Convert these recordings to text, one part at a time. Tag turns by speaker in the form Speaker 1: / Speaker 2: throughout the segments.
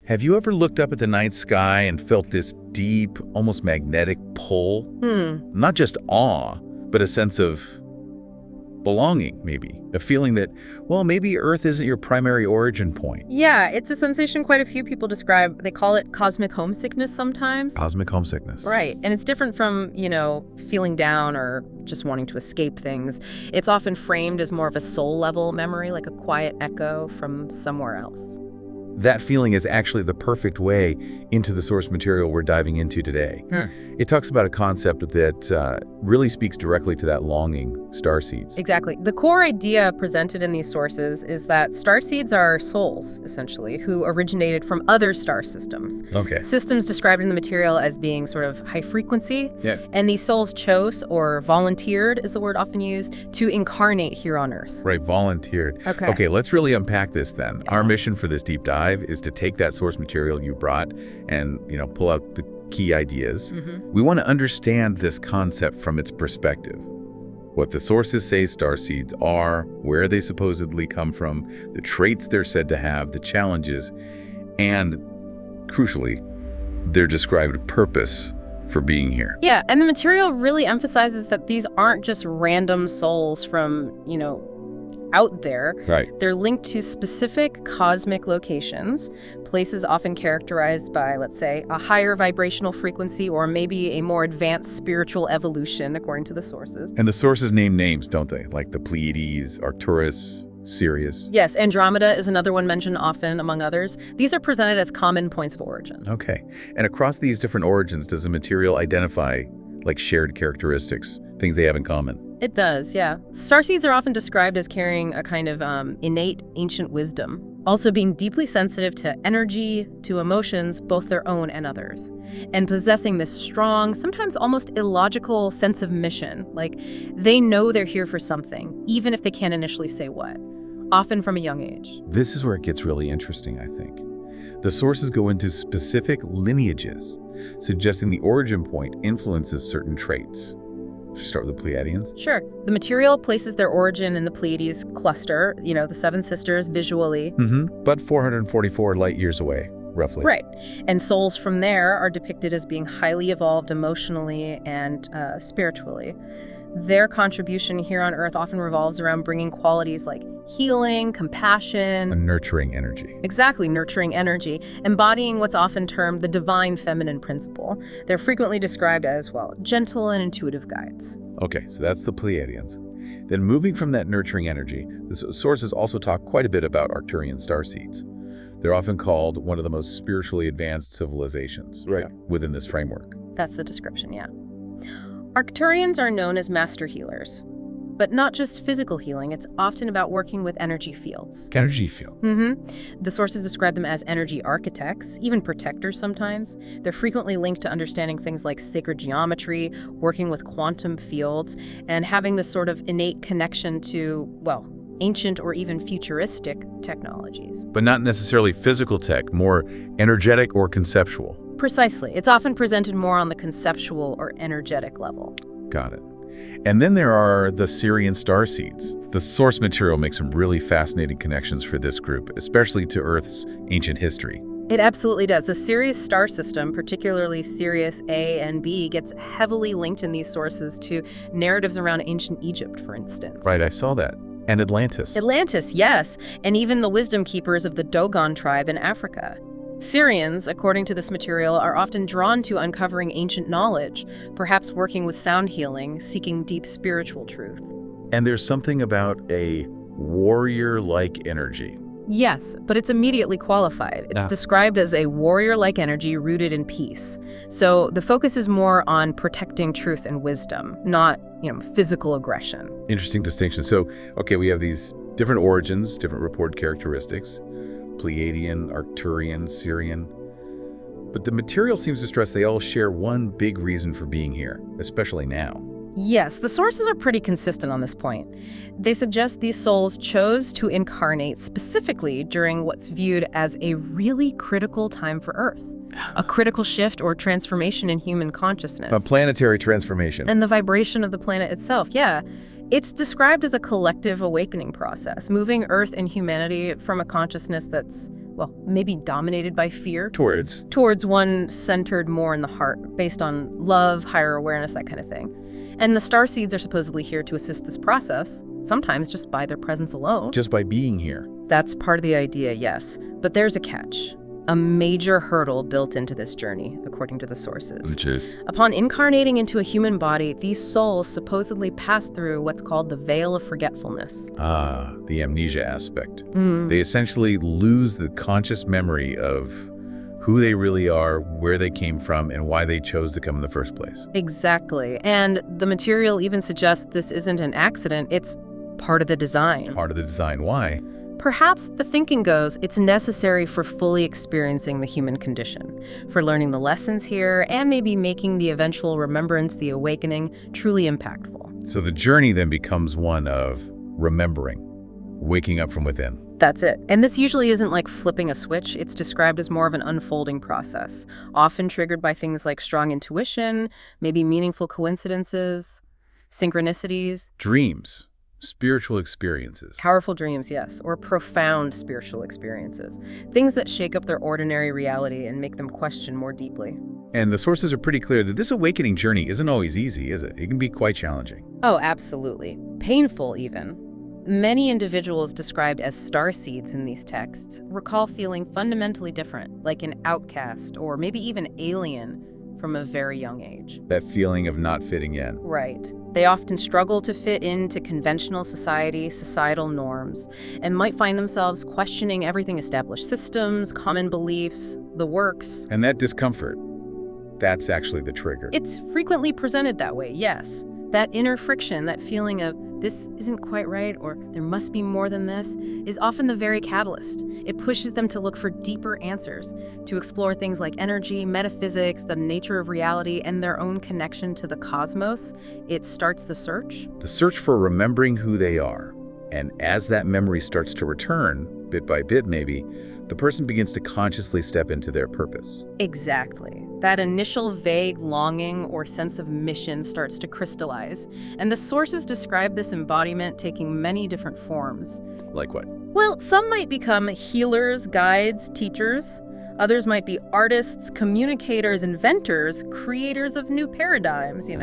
Speaker 1: Have you ever looked up at the night sky and felt this deep, almost magnetic pull? Not just awe, but a sense of belonging, maybe. A feeling that, well, maybe Earth isn't your primary origin point.
Speaker 2: Yeah, it's a sensation quite a few people describe. They call it cosmic homesickness sometimes.
Speaker 1: Cosmic homesickness.
Speaker 2: Right. And it's different from, feeling down or just wanting to escape things. It's often framed as more of a soul-level memory, like a quiet echo from somewhere else.
Speaker 1: That feeling is actually the perfect way into the source material we're diving into today. It talks about a concept that really speaks directly to that longing, starseeds.
Speaker 2: Exactly. The core idea presented in these sources is that starseeds are souls, essentially, who originated from other star systems.
Speaker 1: Okay.
Speaker 2: Systems described in the material as being sort of high frequency.
Speaker 1: Yeah.
Speaker 2: And these souls chose, or volunteered is the word often used, to incarnate here on Earth.
Speaker 1: Right, volunteered.
Speaker 2: Okay,
Speaker 1: let's really unpack this then. Our mission for this deep dive is to take that source material you brought and, pull out the key ideas. We want to understand this concept from its perspective. What the sources say starseeds are, where they supposedly come from, the traits they're said to have, the challenges, and, crucially, their described purpose for being here.
Speaker 2: Yeah, and the material really emphasizes that these aren't just random souls from, out there.
Speaker 1: Right.
Speaker 2: They're linked to specific cosmic locations, places often characterized by, let's say, a higher vibrational frequency or maybe a more advanced spiritual evolution, according to the sources.
Speaker 1: And the sources name names, don't they? Like the Pleiades, Arcturus, Sirius.
Speaker 2: Yes, Andromeda is another one mentioned often, among others. These are presented as common points of origin.
Speaker 1: Okay. And across these different origins, does the material identify like shared characteristics, things they have in common?
Speaker 2: It does, yeah. Starseeds are often described as carrying a kind of innate ancient wisdom, also being deeply sensitive to energy, to emotions, both their own and others, and possessing this strong, sometimes almost illogical sense of mission, like they know they're here for something, even if they can't initially say what, often from a young age.
Speaker 1: This is where it gets really interesting, I think. The sources go into specific lineages, suggesting the origin point influences certain traits. Should we start with the Pleiadians?
Speaker 2: Sure. The material places their origin in the Pleiades cluster, the Seven Sisters, visually.
Speaker 1: But 444 light years away, roughly.
Speaker 2: Right. And souls from there are depicted as being highly evolved emotionally and spiritually. Their contribution here on Earth often revolves around bringing qualities like healing, compassion.
Speaker 1: A nurturing energy.
Speaker 2: Exactly, nurturing energy, embodying what's often termed the divine feminine principle. They're frequently described as, gentle and intuitive guides.
Speaker 1: Okay, so that's the Pleiadians. Then moving from that nurturing energy, the sources also talk quite a bit about Arcturian starseeds. They're often called one of the most spiritually advanced civilizations within this framework.
Speaker 2: That's the description, yeah. Arcturians are known as master healers, but not just physical healing. It's often about working with energy fields.
Speaker 1: Energy field.
Speaker 2: The sources describe them as energy architects, even protectors sometimes. They're frequently linked to understanding things like sacred geometry, working with quantum fields, and having this sort of innate connection to, ancient or even futuristic technologies.
Speaker 1: But not necessarily physical tech, more energetic or conceptual.
Speaker 2: Precisely. It's often presented more on the conceptual or energetic level.
Speaker 1: Got it. And then there are the Sirian Starseeds. The source material makes some really fascinating connections for this group, especially to Earth's ancient history.
Speaker 2: It absolutely does. The Sirius star system, particularly Sirius A and B, gets heavily linked in these sources to narratives around ancient Egypt, for instance.
Speaker 1: Right, I saw that. And Atlantis.
Speaker 2: Atlantis, yes. And even the wisdom keepers of the Dogon tribe in Africa. Sirians, according to this material, are often drawn to uncovering ancient knowledge, perhaps working with sound healing, seeking deep spiritual truth.
Speaker 1: And there's something about a warrior-like energy.
Speaker 2: Yes, but it's immediately qualified. It's described as a warrior-like energy rooted in peace. So the focus is more on protecting truth and wisdom, not, physical aggression.
Speaker 1: Interesting distinction. So, okay, we have these different origins, different reported characteristics. Pleiadian, Arcturian, Sirian. But the material seems to stress they all share one big reason for being here, especially now.
Speaker 2: Yes, the sources are pretty consistent on this point. They suggest these souls chose to incarnate specifically during what's viewed as a really critical time for Earth. A critical shift or transformation in human consciousness.
Speaker 1: A planetary transformation.
Speaker 2: And the vibration of the planet itself, yeah. It's described as a collective awakening process, moving Earth and humanity from a consciousness that's well, maybe dominated by fear.
Speaker 1: Towards
Speaker 2: One centered more in the heart, based on love, higher awareness, that kind of thing. And the Starseeds are supposedly here to assist this process, sometimes just by their presence alone.
Speaker 1: just by being here.
Speaker 2: That's part of the idea, yes. But there's a catch. A major hurdle built into this journey, according to the sources.
Speaker 1: Which is?
Speaker 2: Upon incarnating into a human body, these souls supposedly pass through what's called the veil of forgetfulness.
Speaker 1: Ah, the amnesia aspect. They essentially lose the conscious memory of who they really are, where they came from, and why they chose to come in the first place.
Speaker 2: Exactly. And the material even suggests this isn't an accident, it's part of the design.
Speaker 1: Part of the design. Why?
Speaker 2: Perhaps the thinking goes it's necessary for fully experiencing the human condition, for learning the lessons here, and maybe making the eventual remembrance, the awakening, truly impactful.
Speaker 1: So the journey then becomes one of remembering, waking up from within.
Speaker 2: That's it. And this usually isn't like flipping a switch. It's described as more of an unfolding process, often triggered by things like strong intuition, maybe meaningful coincidences, synchronicities.
Speaker 1: Dreams, spiritual experiences.
Speaker 2: Powerful dreams, yes, or profound spiritual experiences. Things that shake up their ordinary reality and make them question more deeply.
Speaker 1: And the sources are pretty clear that this awakening journey isn't always easy, is it? It can be quite challenging.
Speaker 2: Oh, absolutely. Painful, even. Many individuals described as starseeds in these texts recall feeling fundamentally different, like an outcast or maybe even alien from a very young age.
Speaker 1: That feeling of not fitting in.
Speaker 2: Right. They often struggle to fit into conventional society, societal norms, and might find themselves questioning everything: established systems, common beliefs, the works.
Speaker 1: And that discomfort, that's actually the trigger.
Speaker 2: It's frequently presented that way, yes. That inner friction, that feeling of this isn't quite right or there must be more than this, is often the very catalyst. It pushes them to look for deeper answers, to explore things like energy, metaphysics, the nature of reality, and their own connection to the cosmos. It starts the search.
Speaker 1: The search for remembering who they are. And as that memory starts to return, bit by bit maybe, the person begins to consciously step into their purpose.
Speaker 2: Exactly. That initial vague longing or sense of mission starts to crystallize. And the sources describe this embodiment taking many different forms.
Speaker 1: Like what?
Speaker 2: Well, some might become healers, guides, teachers. Others might be artists, communicators, inventors, creators of new paradigms, in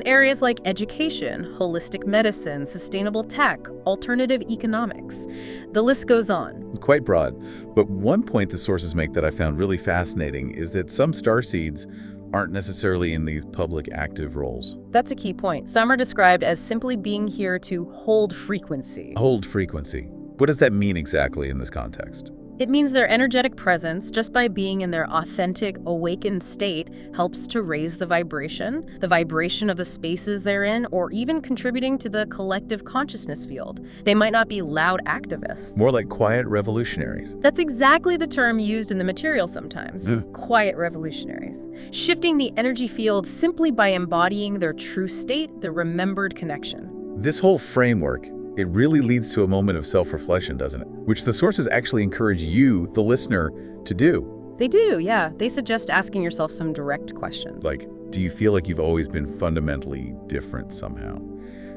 Speaker 2: areas like education, holistic medicine, sustainable tech, alternative economics. The list goes on.
Speaker 1: It's quite broad, but one point the sources make that I found really fascinating is that some starseeds aren't necessarily in these public active roles.
Speaker 2: That's a key point. Some are described as simply being here to hold frequency.
Speaker 1: Hold frequency. What does that mean exactly in this context?
Speaker 2: It means their energetic presence, just by being in their authentic, awakened state, helps to raise the vibration of the spaces they're in, or even contributing to the collective consciousness field. They might not be loud activists.
Speaker 1: More like quiet revolutionaries.
Speaker 2: That's exactly the term used in the material sometimes. Quiet revolutionaries. Shifting the energy field simply by embodying their true state, the remembered connection.
Speaker 1: This whole framework, it really leads to a moment of self-reflection, doesn't it? Which the sources actually encourage you, the listener, to do.
Speaker 2: They do, yeah. They suggest asking yourself some direct questions.
Speaker 1: Like, do you feel like you've always been fundamentally different somehow?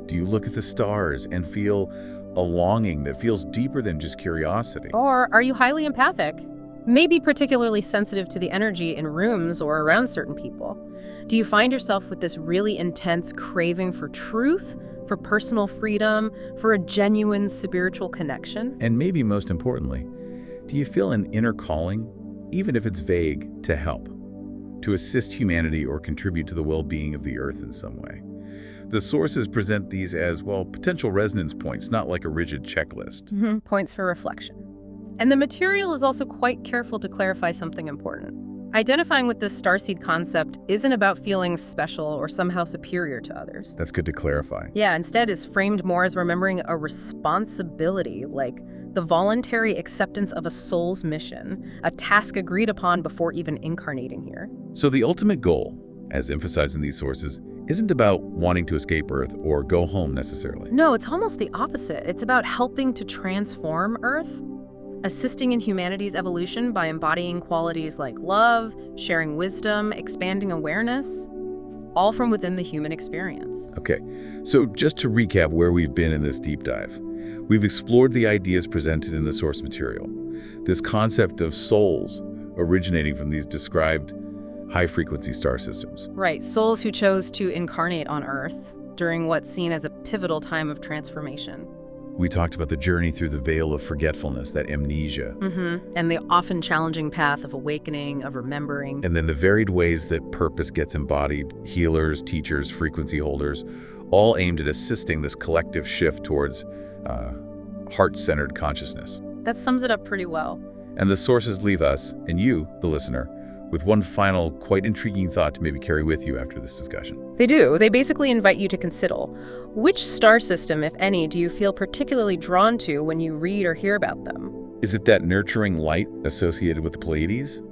Speaker 1: Do you look at the stars and feel a longing that feels deeper than just curiosity?
Speaker 2: Or are you highly empathic? Maybe particularly sensitive to the energy in rooms or around certain people? Do you find yourself with this really intense craving for truth, for personal freedom, for a genuine spiritual connection?
Speaker 1: And maybe most importantly, do you feel an inner calling, even if it's vague, to help, to assist humanity or contribute to the well-being of the Earth in some way? The sources present these as, well, potential resonance points, not like a rigid checklist.
Speaker 2: Points for reflection. And the material is also quite careful to clarify something important. Identifying with this starseed concept isn't about feeling special or somehow superior to others.
Speaker 1: That's good to clarify.
Speaker 2: Yeah, instead is framed more as remembering a responsibility, like the voluntary acceptance of a soul's mission, a task agreed upon before even incarnating here.
Speaker 1: So the ultimate goal, as emphasized in these sources, isn't about wanting to escape Earth or go home necessarily.
Speaker 2: No, it's almost the opposite. It's about helping to transform Earth, assisting in humanity's evolution by embodying qualities like love, sharing wisdom, expanding awareness, all from within the human experience.
Speaker 1: Okay, so just to recap where we've been in this deep dive, we've explored the ideas presented in the source material. this concept of souls originating from these described high-frequency star systems.
Speaker 2: Right, souls who chose to incarnate on Earth during what's seen as a pivotal time of transformation.
Speaker 1: We talked about the journey through the veil of forgetfulness, that amnesia.
Speaker 2: And the often challenging path of awakening, of remembering.
Speaker 1: And then the varied ways that purpose gets embodied, healers, teachers, frequency holders, all aimed at assisting this collective shift towards heart-centered consciousness.
Speaker 2: That sums it up pretty well.
Speaker 1: And the sources leave us, and you, the listener, with one final, quite intriguing thought to maybe carry with you after this discussion.
Speaker 2: They do. They basically invite you to consider, which star system, if any, do you feel particularly drawn to when you read or hear about them?
Speaker 1: Is it that nurturing light associated with the Pleiades?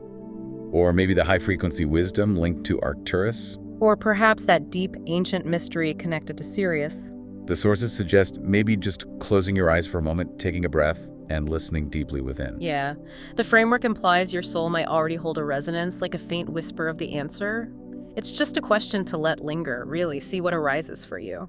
Speaker 1: Or maybe the high-frequency wisdom linked to Arcturus?
Speaker 2: Or perhaps that deep, ancient mystery connected to Sirius?
Speaker 1: The sources suggest maybe just closing your eyes for a moment, taking a breath, and listening deeply within.
Speaker 2: Yeah. The framework implies your soul might already hold a resonance, like a faint whisper of the answer. It's just a question to let linger, really, see what arises for you.